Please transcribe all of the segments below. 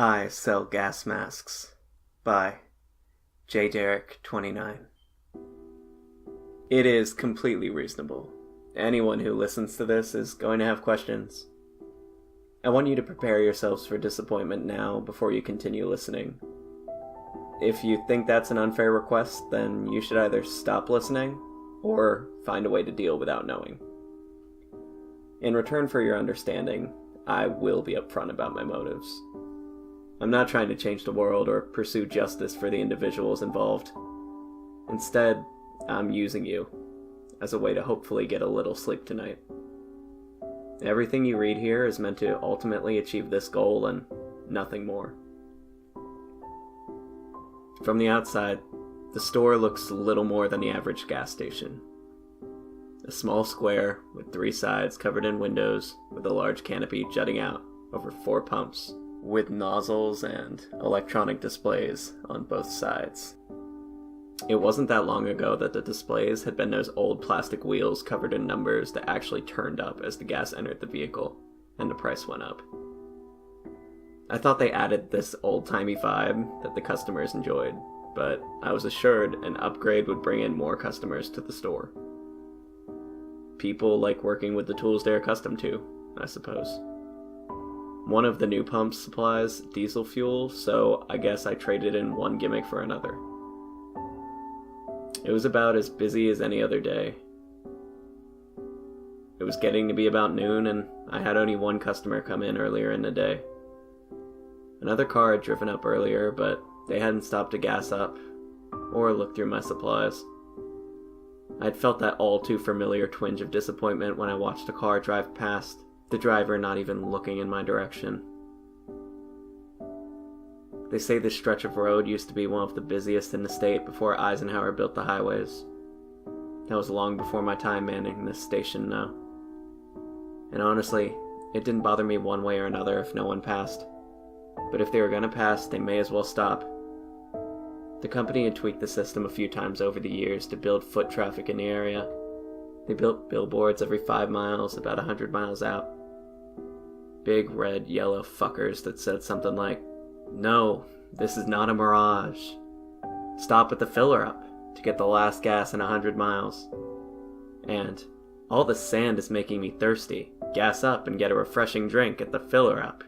I Sell Gas Masks by JDerrick29. It is completely reasonable. Anyone who listens to this is going to have questions. I want you to prepare yourselves for disappointment now before you continue listening. If you think that's an unfair request, then you should either stop listening or find a way to deal without knowing. In return for your understanding, I will be upfront about my motives. I'm not trying to change the world or pursue justice for the individuals involved. Instead, I'm using you as a way to hopefully get a little sleep tonight. Everything you read here is meant to ultimately achieve this goal and nothing more. From the outside, the store looks little more than the average gas station. A small square with 3 sides covered in windows with a large canopy jutting out over 4 pumps, with nozzles and electronic displays on both sides. It wasn't that long ago that the displays had been those old plastic wheels covered in numbers that actually turned up as the gas entered the vehicle, and the price went up. I thought they added this old-timey vibe that the customers enjoyed, but I was assured an upgrade would bring in more customers to the store. People like working with the tools they're accustomed to, I suppose. One of the new pumps supplies diesel fuel, so I guess I traded in one gimmick for another. It was about as busy as any other day. It was getting to be about noon, and I had only one customer come in earlier in the day. Another car had driven up earlier, but they hadn't stopped to gas up or look through my supplies. I'd felt that all too familiar twinge of disappointment when I watched a car drive past, the driver not even looking in my direction. They say this stretch of road used to be one of the busiest in the state before Eisenhower built the highways. That was long before my time manning this station now. And honestly, it didn't bother me one way or another if no one passed. But if they were gonna pass, they may as well stop. The company had tweaked the system a few times over the years to build foot traffic in the area. They built billboards every 5 miles, about 100 miles out. Big red, yellow fuckers that said something like, "No, this is not a mirage. Stop at the filler up to get the last gas in 100 miles. And, all the sand is making me thirsty. Gas up and get a refreshing drink at the filler up."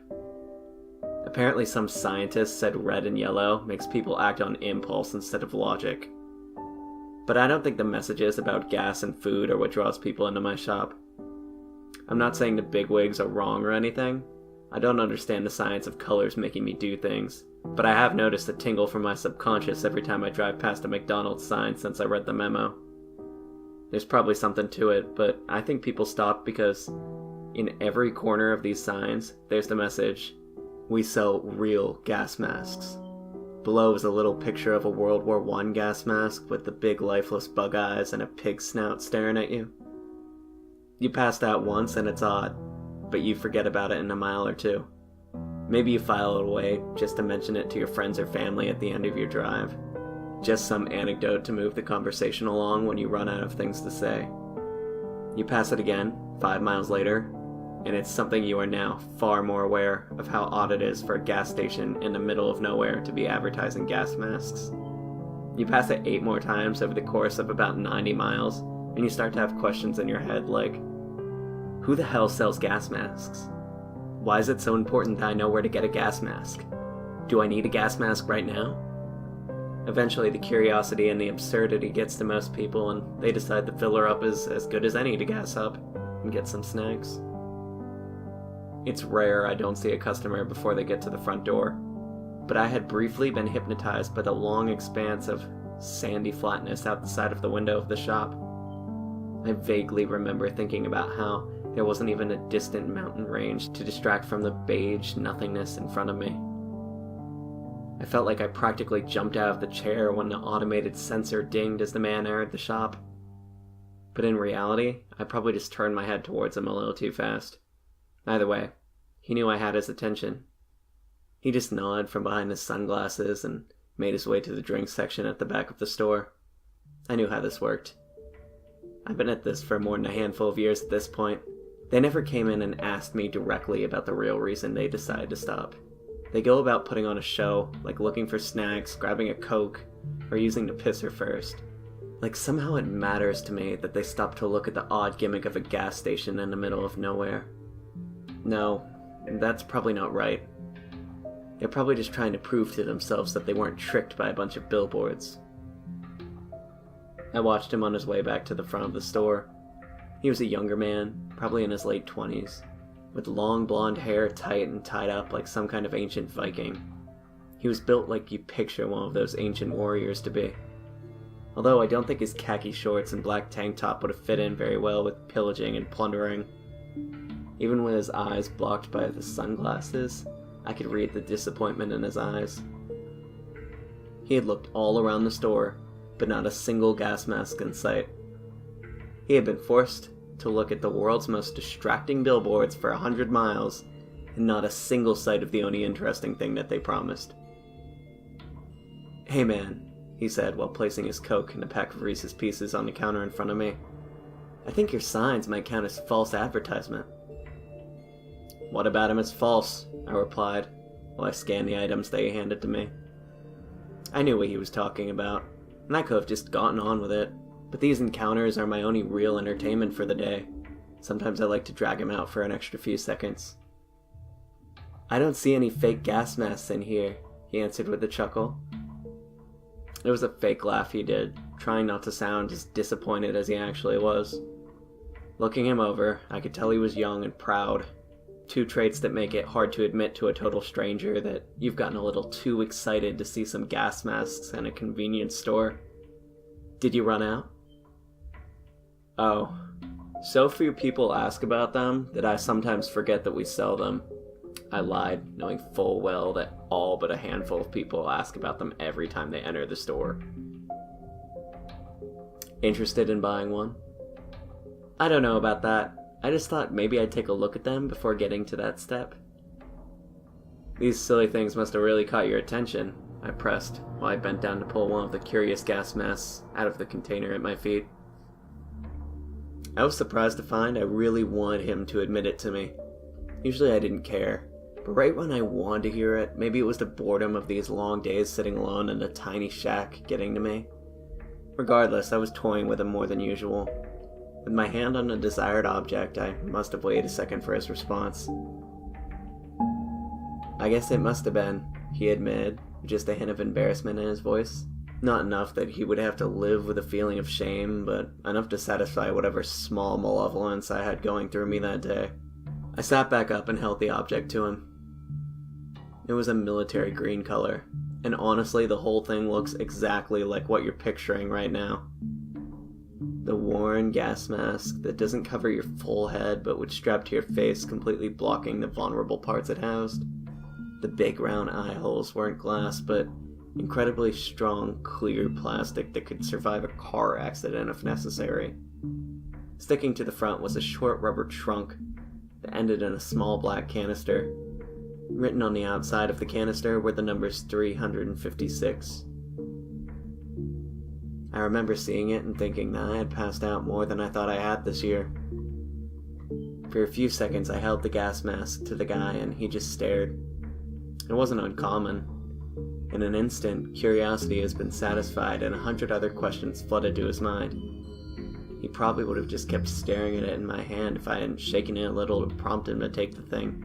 Apparently some scientist said red and yellow makes people act on impulse instead of logic. But I don't think the messages about gas and food are what draws people into my shop. I'm not saying the bigwigs are wrong or anything. I don't understand the science of colors making me do things, but I have noticed a tingle from my subconscious every time I drive past a McDonald's sign since I read the memo. There's probably something to it, but I think people stop because in every corner of these signs, there's the message, "We sell real gas masks." Below is a little picture of a World War I gas mask with the big lifeless bug eyes and a pig snout staring at you. You pass that once and it's odd, but you forget about it in a mile or two. Maybe you file it away just to mention it to your friends or family at the end of your drive. Just some anecdote to move the conversation along when you run out of things to say. You pass it again, 5 miles later, and it's something you are now far more aware of how odd it is for a gas station in the middle of nowhere to be advertising gas masks. You pass it 8 more times over the course of about 90 miles, and you start to have questions in your head like, who the hell sells gas masks? Why is it so important that I know where to get a gas mask? Do I need a gas mask right now? Eventually the curiosity and the absurdity gets to most people, and they decide the filler up is as good as any to gas up and get some snacks. It's rare I don't see a customer before they get to the front door, but I had briefly been hypnotized by the long expanse of sandy flatness out the side of the window of the shop. I vaguely remember thinking about how there wasn't even a distant mountain range to distract from the beige nothingness in front of me. I felt like I practically jumped out of the chair when the automated sensor dinged as the man entered the shop. But in reality, I probably just turned my head towards him a little too fast. Either way, he knew I had his attention. He just nodded from behind his sunglasses and made his way to the drink section at the back of the store. I knew how this worked. I've been at this for more than a handful of years at this point. They never came in and asked me directly about the real reason they decided to stop. They go about putting on a show, like looking for snacks, grabbing a Coke, or using the pisser first. Like somehow it matters to me that they stop to look at the odd gimmick of a gas station in the middle of nowhere. No, that's probably not right. They're probably just trying to prove to themselves that they weren't tricked by a bunch of billboards. I watched him on his way back to the front of the store. He was a younger man, probably in his late 20s, with long blonde hair tight and tied up like some kind of ancient Viking. He was built like you picture one of those ancient warriors to be. Although I don't think his khaki shorts and black tank top would have fit in very well with pillaging and plundering. Even with his eyes blocked by the sunglasses, I could read the disappointment in his eyes. He had looked all around the store, but not a single gas mask in sight. He had been forced to look at the world's most distracting billboards for 100 miles, and not a single sight of the only interesting thing that they promised. "Hey man," he said while placing his Coke and a pack of Reese's Pieces on the counter in front of me. "I think your signs might count as false advertisement." "What about him is false?" I replied, while I scanned the items they handed to me. I knew what he was talking about, and I could have just gotten on with it, but these encounters are my only real entertainment for the day. Sometimes I like to drag him out for an extra few seconds. "I don't see any fake gas masks in here," he answered with a chuckle. It was a fake laugh he did, trying not to sound as disappointed as he actually was. Looking him over, I could tell he was young and proud. Two traits that make it hard to admit to a total stranger that you've gotten a little too excited to see some gas masks in a convenience store. "Did you run out?" "Oh, so few people ask about them that I sometimes forget that we sell them," I lied, knowing full well that all but a handful of people ask about them every time they enter the store. "Interested in buying one?" "I don't know about that. I just thought maybe I'd take a look at them before getting to that step." "These silly things must have really caught your attention," I pressed, while I bent down to pull one of the curious gas masks out of the container at my feet. I was surprised to find I really wanted him to admit it to me. Usually I didn't care, but right when I wanted to hear it, maybe it was the boredom of these long days sitting alone in a tiny shack getting to me. Regardless, I was toying with him more than usual. With my hand on the desired object, I must have waited a second for his response. "I guess it must have been," he admitted, with just a hint of embarrassment in his voice. Not enough that he would have to live with a feeling of shame, but enough to satisfy whatever small malevolence I had going through me that day. I sat back up and held the object to him. It was a military green color, and honestly the whole thing looks exactly like what you're picturing right now. The worn gas mask that doesn't cover your full head but would strap to your face, completely blocking the vulnerable parts it housed. The big round eye holes weren't glass, but incredibly strong, clear plastic that could survive a car accident if necessary. Sticking to the front was a short rubber trunk that ended in a small black canister. Written on the outside of the canister were the numbers 356. I remember seeing it and thinking that I had passed out more than I thought I had this year. For a few seconds I held the gas mask to the guy and he just stared. It wasn't uncommon. In an instant, curiosity has been satisfied and 100 other questions flooded to his mind. He probably would have just kept staring at it in my hand if I hadn't shaken it a little to prompt him to take the thing.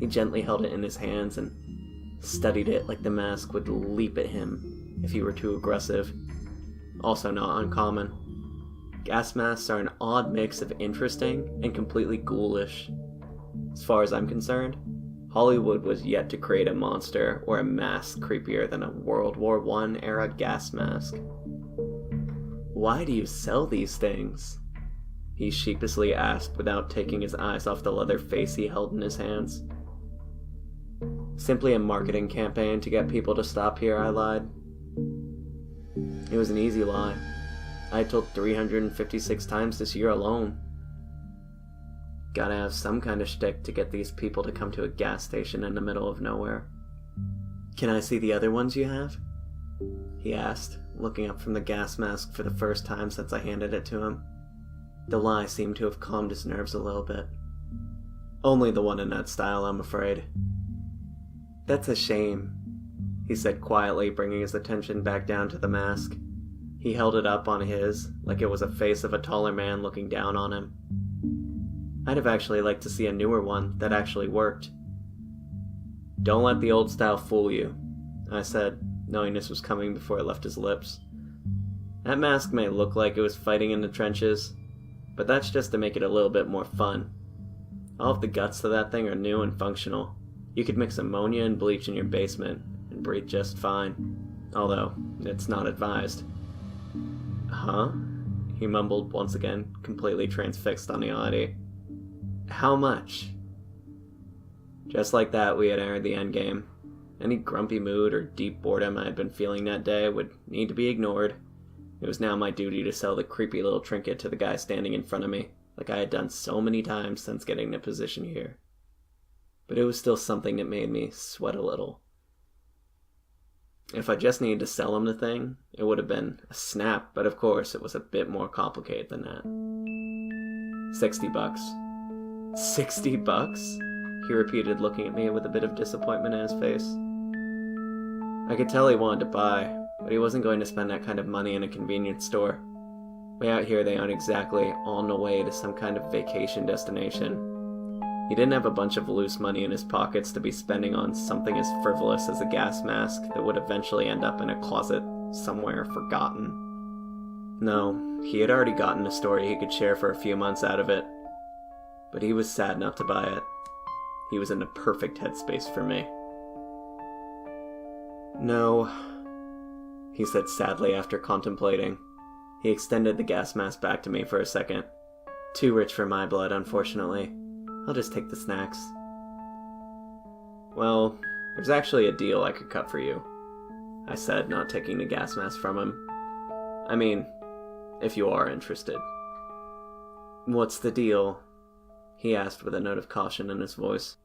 He gently held it in his hands and studied it like the mask would leap at him if he were too aggressive. Also not uncommon. Gas masks are an odd mix of interesting and completely ghoulish. As far as I'm concerned, Hollywood was yet to create a monster or a mask creepier than a World War I era gas mask. "Why do you sell these things?" he sheepishly asked without taking his eyes off the leather face he held in his hands. "Simply a marketing campaign to get people to stop here," I lied. It was an easy lie. I had told 356 times this year alone. Gotta have some kind of shtick to get these people to come to a gas station in the middle of nowhere. "Can I see the other ones you have?" he asked, looking up from the gas mask for the first time since I handed it to him. The lie seemed to have calmed his nerves a little bit. "Only the one in that style, I'm afraid." "That's a shame," he said quietly, bringing his attention back down to the mask. He held it up on his, like it was a face of a taller man looking down on him. I'd have actually liked to see a newer one that actually worked. "Don't let the old style fool you," I said, knowing this was coming before it left his lips. "That mask may look like it was fighting in the trenches, but that's just to make it a little bit more fun. All of the guts to that thing are new and functional. You could mix ammonia and bleach in your basement and breathe just fine, although it's not advised." "Huh?" he mumbled once again, completely transfixed on the oddity. "How much?" Just like that, we had entered the endgame. Any grumpy mood or deep boredom I had been feeling that day would need to be ignored. It was now my duty to sell the creepy little trinket to the guy standing in front of me, like I had done so many times since getting the position here. But it was still something that made me sweat a little. If I just needed to sell him the thing, it would have been a snap, but of course it was a bit more complicated than that. $60. $60? He repeated, looking at me with a bit of disappointment in his face. I could tell he wanted to buy, but he wasn't going to spend that kind of money in a convenience store. Way out here, they aren't exactly on the way to some kind of vacation destination. He didn't have a bunch of loose money in his pockets to be spending on something as frivolous as a gas mask that would eventually end up in a closet somewhere forgotten. No, he had already gotten a story he could share for a few months out of it, but he was sad not to buy it. He was in the perfect headspace for me. "No," he said sadly after contemplating. He extended the gas mask back to me for a second. "Too rich for my blood, unfortunately. I'll just take the snacks." "Well, there's actually a deal I could cut for you," I said, not taking the gas mask from him. "I mean, if you are interested." "What's the deal?" he asked with a note of caution in his voice.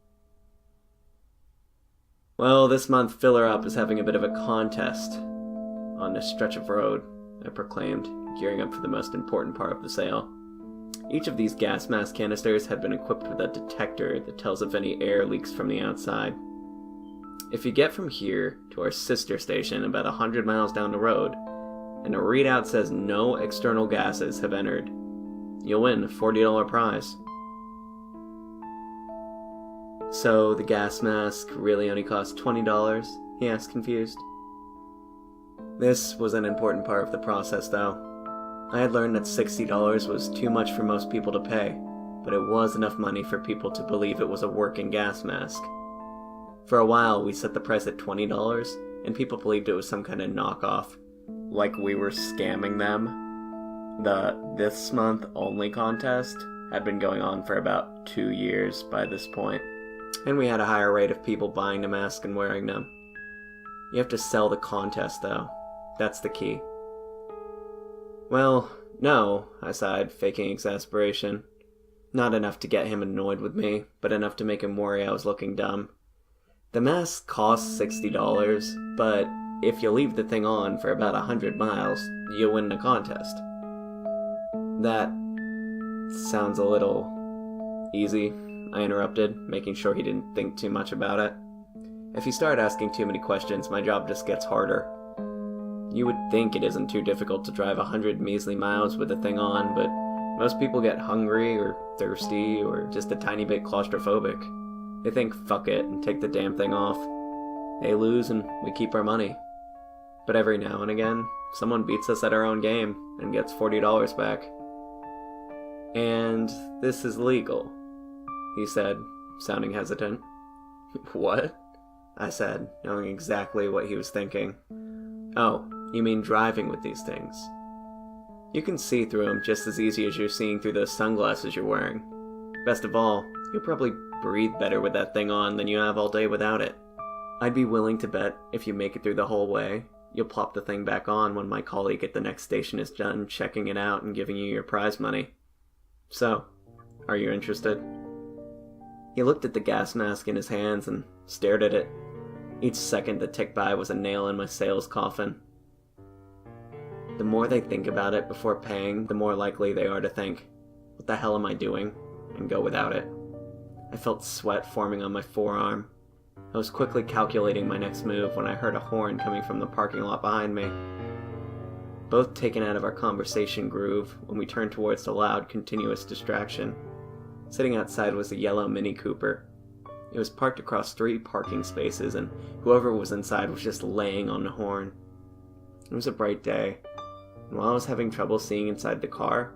"Well, this month Filler Up is having a bit of a contest on this stretch of road," I proclaimed, gearing up for the most important part of the sale. Each of these gas mask canisters had been equipped with a detector that tells if any air leaks from the outside. If you get from here to our sister station about 100 miles down the road, and the readout says no external gases have entered, you'll win a $40 prize. "So the gas mask really only costs $20? He asked, confused. This was an important part of the process, though. I had learned that $60 was too much for most people to pay, but it was enough money for people to believe it was a working gas mask. For a while, we set the price at $20, and people believed it was some kind of knockoff, like we were scamming them. The This Month Only contest had been going on for about 2 years by this point, and we had a higher rate of people buying the mask and wearing them. You have to sell the contest, though. That's the key. "Well, no," I sighed, faking exasperation. Not enough to get him annoyed with me, but enough to make him worry I was looking dumb. "The mask costs $60, but if you leave the thing on for about 100 miles, you'll win the contest." "That sounds a little easy," I interrupted, making sure he didn't think too much about it. If you start asking too many questions, my job just gets harder. You would think it isn't too difficult to drive 100 measly miles with the thing on, but most people get hungry or thirsty or just a tiny bit claustrophobic. They think, fuck it, and take the damn thing off. They lose and we keep our money. But every now and again, someone beats us at our own game and gets $40 back. "And this is legal," he said, sounding hesitant. "What?" I said, knowing exactly what he was thinking. "Oh, you mean driving with these things? You can see through them just as easy as you're seeing through those sunglasses you're wearing. Best of all, you'll probably breathe better with that thing on than you have all day without it. I'd be willing to bet if you make it through the whole way, you'll plop the thing back on when my colleague at the next station is done checking it out and giving you your prize money. So, are you interested?" He looked at the gas mask in his hands and stared at it. Each second that ticked by was a nail in my sales coffin. The more they think about it before paying, the more likely they are to think, "What the hell am I doing?" and go without it. I felt sweat forming on my forearm. I was quickly calculating my next move when I heard a horn coming from the parking lot behind me. Both taken out of our conversation groove when we turned towards the loud, continuous distraction. Sitting outside was a yellow Mini Cooper. It was parked across 3 parking spaces, and whoever was inside was just laying on the horn. It was a bright day, and while I was having trouble seeing inside the car,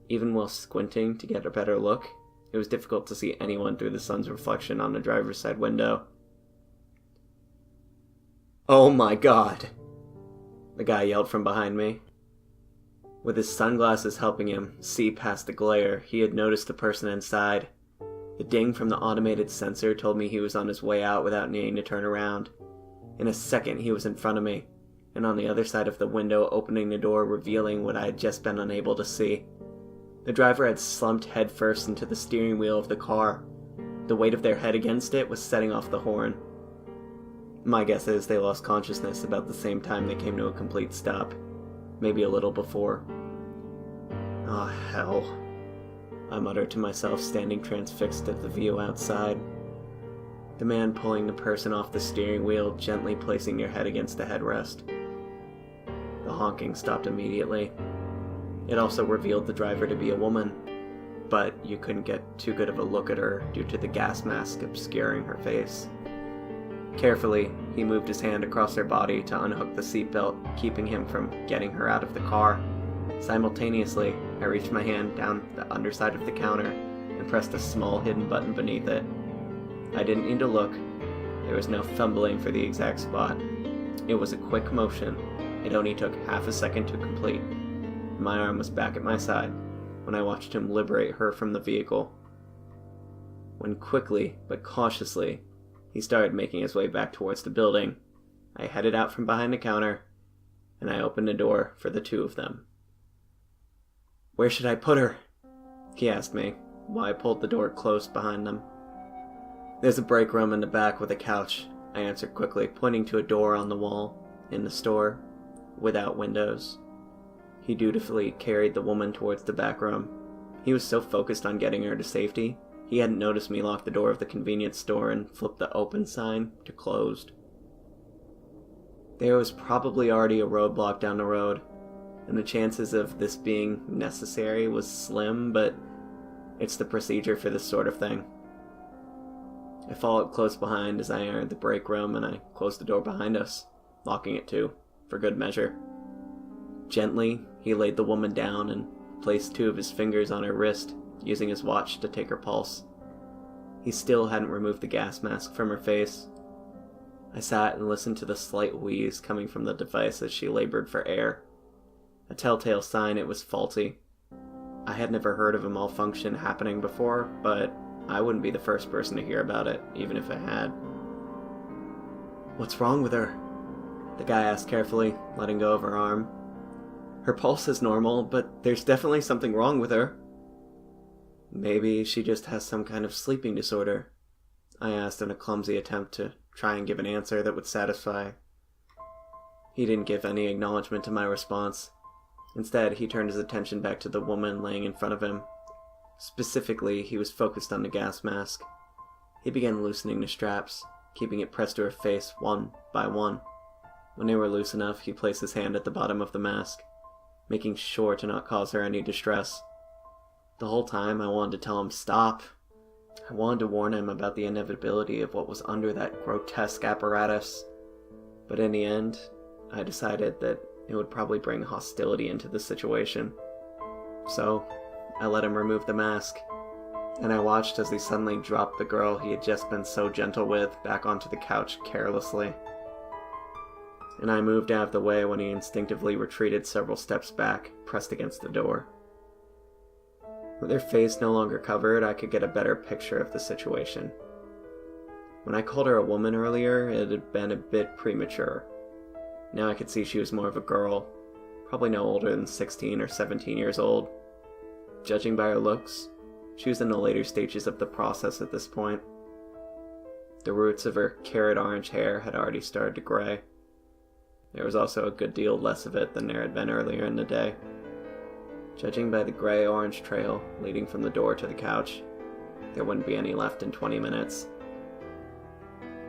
even while squinting to get a better look, it was difficult to see anyone through the sun's reflection on the driver's side window. "Oh my God!" the guy yelled from behind me. With his sunglasses helping him see past the glare, he had noticed the person inside. The ding from the automated sensor told me he was on his way out without needing to turn around. In a second, he was in front of me, and on the other side of the window, opening the door, revealing what I had just been unable to see. The driver had slumped headfirst into the steering wheel of the car. The weight of their head against it was setting off the horn. My guess is they lost consciousness about the same time they came to a complete stop. Maybe a little before. "Ah, hell," I muttered to myself, standing transfixed at the view outside. The man pulling the person off the steering wheel, gently placing their head against the headrest. The honking stopped immediately. It also revealed the driver to be a woman, but you couldn't get too good of a look at her due to the gas mask obscuring her face. Carefully, he moved his hand across her body to unhook the seatbelt, keeping him from getting her out of the car. Simultaneously, I reached my hand down the underside of the counter and pressed a small hidden button beneath it. I didn't need to look. There was no fumbling for the exact spot. It was a quick motion. It only took half a second to complete. My arm was back at my side when I watched him liberate her from the vehicle. When quickly, but cautiously, he started making his way back towards the building, I headed out from behind the counter, and I opened the door for the 2 of them. "Where should I put her?" he asked me, while I pulled the door close behind them. "There's a break room in the back with a couch," I answered quickly, pointing to a door on the wall, in the store, without windows. He dutifully carried the woman towards the back room. He was so focused on getting her to safety, he hadn't noticed me lock the door of the convenience store and flip the open sign to closed. There was probably already a roadblock down the road, and the chances of this being necessary was slim, but it's the procedure for this sort of thing. I followed close behind as I entered the break room, and I closed the door behind us, locking it too, for good measure. Gently, he laid the woman down and placed 2 of his fingers on her wrist, using his watch to take her pulse. He still hadn't removed the gas mask from her face. I sat and listened to the slight wheeze coming from the device as she labored for air. A telltale sign it was faulty. I had never heard of a malfunction happening before, but I wouldn't be the first person to hear about it, even if I had. "What's wrong with her?" the guy asked carefully, letting go of her arm. "Her pulse is normal, but there's definitely something wrong with her." "Maybe she just has some kind of sleeping disorder," I asked in a clumsy attempt to try and give an answer that would satisfy. He didn't give any acknowledgement to my response. Instead, he turned his attention back to the woman laying in front of him. Specifically, he was focused on the gas mask. He began loosening the straps, keeping it pressed to her face one by one. When they were loose enough, he placed his hand at the bottom of the mask, making sure to not cause her any distress. The whole time, I wanted to tell him stop. I wanted to warn him about the inevitability of what was under that grotesque apparatus. But in the end, I decided that it would probably bring hostility into the situation. So, I let him remove the mask, and I watched as he suddenly dropped the girl he had just been so gentle with back onto the couch carelessly. And I moved out of the way when he instinctively retreated several steps back, pressed against the door. With her face no longer covered, I could get a better picture of the situation. When I called her a woman earlier, it had been a bit premature. Now I could see she was more of a girl, probably no older than 16 or 17 years old. Judging by her looks, she was in the later stages of the process at this point. The roots of her carrot orange hair had already started to gray. There was also a good deal less of it than there had been earlier in the day. Judging by the gray-orange trail leading from the door to the couch, there wouldn't be any left in 20 minutes.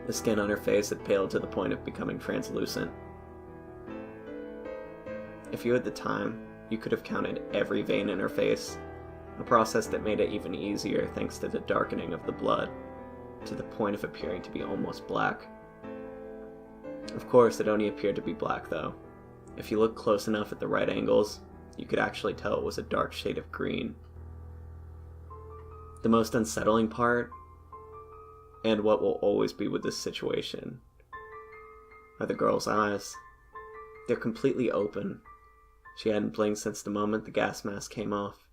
The skin on her face had paled to the point of becoming translucent. If you had the time, you could have counted every vein in her face, a process that made it even easier thanks to the darkening of the blood, to the point of appearing to be almost black. Of course, it only appeared to be black, though. If you looked close enough at the right angles, you could actually tell it was a dark shade of green. The most unsettling part, and what will always be with this situation, are the girl's eyes. They're completely open. She hadn't blinked since the moment the gas mask came off.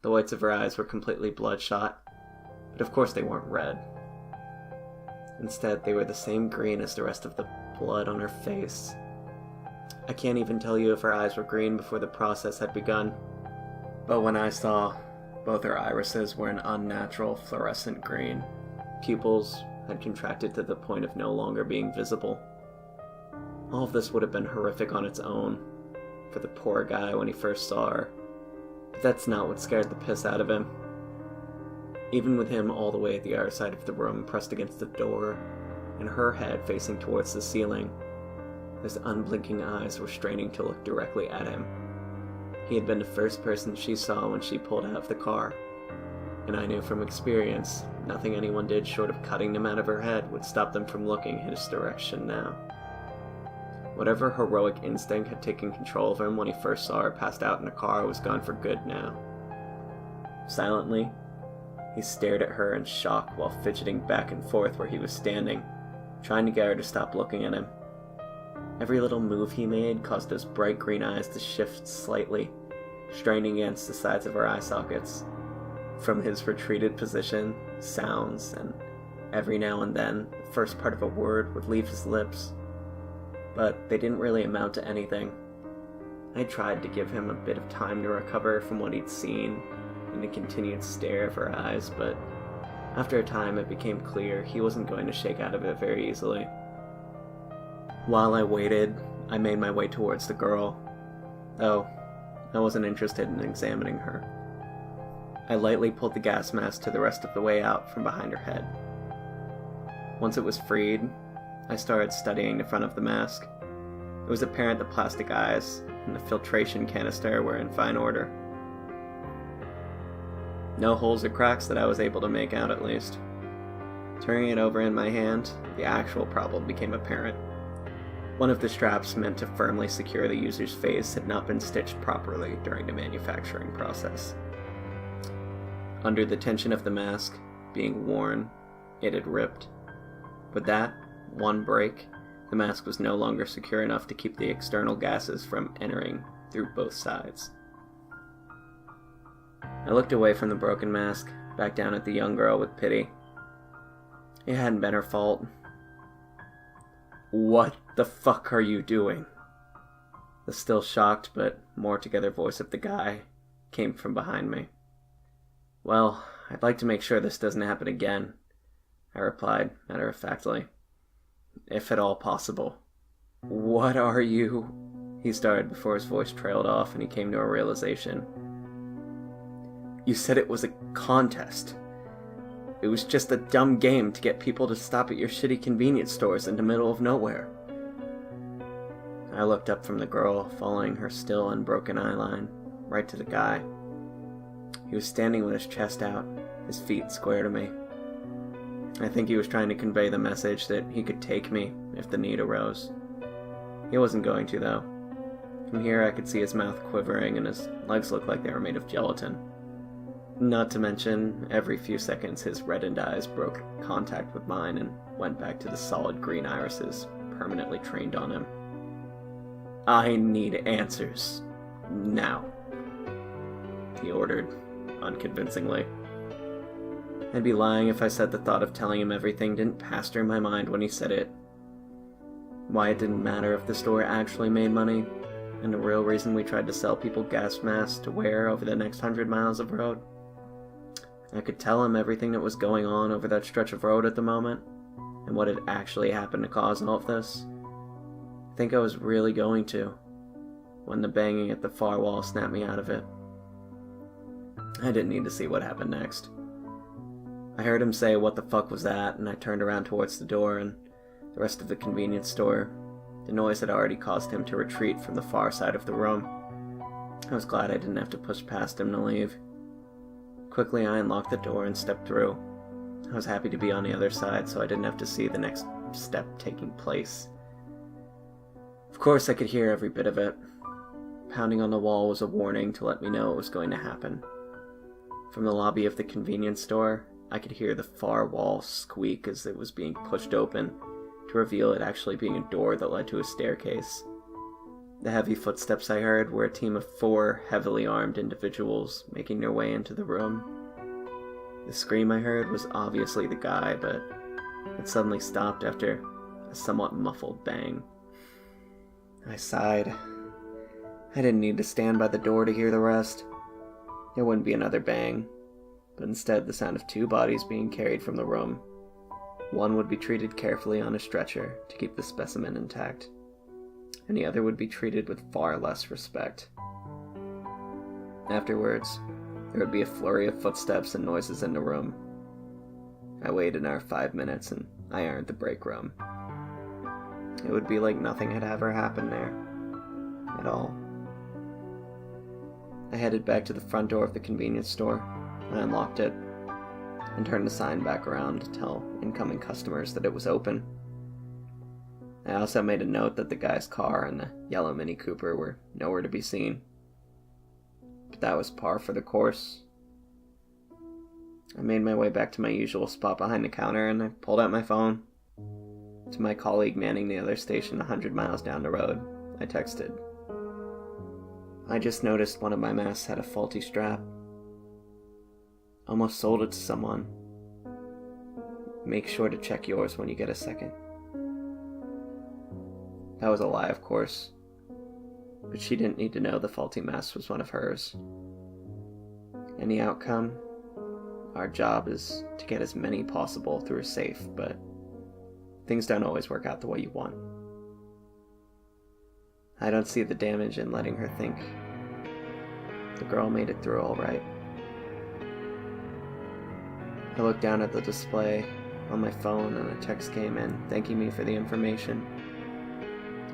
The whites of her eyes were completely bloodshot, but of course they weren't red. Instead, they were the same green as the rest of the blood on her face. I can't even tell you if her eyes were green before the process had begun, but when I saw, both her irises were an unnatural fluorescent green. Pupils had contracted to the point of no longer being visible. All of this would have been horrific on its own, for the poor guy when he first saw her, but that's not what scared the piss out of him. Even with him all the way at the other side of the room, pressed against the door, and her head facing towards the ceiling, his unblinking eyes were straining to look directly at him. He had been the first person she saw when she pulled out of the car, and I knew from experience, nothing anyone did short of cutting them out of her head would stop them from looking in his direction now. Whatever heroic instinct had taken control of him when he first saw her passed out in the car was gone for good now. Silently, he stared at her in shock while fidgeting back and forth where he was standing, trying to get her to stop looking at him. Every little move he made caused those bright green eyes to shift slightly, straining against the sides of her eye sockets. From his retreated position, sounds, and every now and then, the first part of a word would leave his lips. But they didn't really amount to anything. I tried to give him a bit of time to recover from what he'd seen and the continued stare of her eyes, but after a time it became clear he wasn't going to shake out of it very easily. While I waited, I made my way towards the girl, though I wasn't interested in examining her. I lightly pulled the gas mask to the rest of the way out from behind her head. Once it was freed, I started studying the front of the mask. It was apparent the plastic eyes and the filtration canister were in fine order. No holes or cracks that I was able to make out, at least. Turning it over in my hand, the actual problem became apparent. One of the straps meant to firmly secure the user's face had not been stitched properly during the manufacturing process. Under the tension of the mask being worn, it had ripped. With that one break, the mask was no longer secure enough to keep the external gases from entering through both sides. I looked away from the broken mask, back down at the young girl with pity. It hadn't been her fault. "What the fuck are you doing?" The still shocked but more together voice of the guy came from behind me. "Well, I'd like to make sure this doesn't happen again," I replied matter-of-factly. "If at all possible." "What are you?" he started before his voice trailed off and he came to a realization. "You said it was a contest. It was just a dumb game to get people to stop at your shitty convenience stores in the middle of nowhere." I looked up from the girl, following her still unbroken eyeline, right to the guy. He was standing with his chest out, his feet square to me. I think he was trying to convey the message that he could take me if the need arose. He wasn't going to, though. From here I could see his mouth quivering and his legs looked like they were made of gelatin. Not to mention, every few seconds his reddened eyes broke contact with mine and went back to the solid green irises permanently trained on him. "I need answers. Now," he ordered, unconvincingly. I'd be lying if I said the thought of telling him everything didn't pass through my mind when he said it. Why it didn't matter if the store actually made money, and the real reason we tried to sell people gas masks to wear over the next 100 miles of road. I could tell him everything that was going on over that stretch of road at the moment, and what had actually happened to cause all of this. I think I was really going to, when the banging at the far wall snapped me out of it. I didn't need to see what happened next. I heard him say, "What the fuck was that?" and I turned around towards the door and the rest of the convenience store. The noise had already caused him to retreat from the far side of the room. I was glad I didn't have to push past him to leave. Quickly, I unlocked the door and stepped through. I was happy to be on the other side, so I didn't have to see the next step taking place. Of course, I could hear every bit of it. Pounding on the wall was a warning to let me know it was going to happen. From the lobby of the convenience store, I could hear the far wall squeak as it was being pushed open to reveal it actually being a door that led to a staircase. The heavy footsteps I heard were a team of 4 heavily armed individuals making their way into the room. The scream I heard was obviously the guy, but it suddenly stopped after a somewhat muffled bang. I sighed. I didn't need to stand by the door to hear the rest. There wouldn't be another bang, but instead the sound of 2 bodies being carried from the room. One would be treated carefully on a stretcher to keep the specimen intact, and the other would be treated with far less respect. Afterwards, there would be a flurry of footsteps and noises in the room. I waited another 5 minutes and I entered the break room. It would be like nothing had ever happened there. At all. I headed back to the front door of the convenience store. I unlocked it and turned the sign back around to tell incoming customers that it was open. I also made a note that the guy's car and the yellow Mini Cooper were nowhere to be seen. But that was par for the course. I made my way back to my usual spot behind the counter and I pulled out my phone. To my colleague manning the other station 100 miles down the road, I texted, "I just noticed one of my masks had a faulty strap. Almost sold it to someone. Make sure to check yours when you get a second." That was a lie, of course, but she didn't need to know the faulty mask was one of hers. And the outcome? Our job is to get as many possible through a safe, but things don't always work out the way you want. I don't see the damage in letting her think. The girl made it through all right. I looked down at the display on my phone and a text came in thanking me for the information.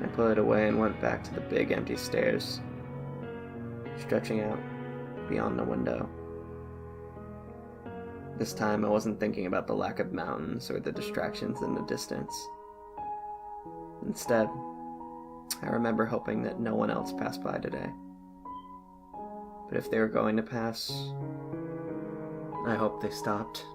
I put it away and went back to the big empty stairs, stretching out beyond the window. This time I wasn't thinking about the lack of mountains or the distractions in the distance. Instead, I remember hoping that no one else passed by today. But if they were going to pass, I hope they stopped.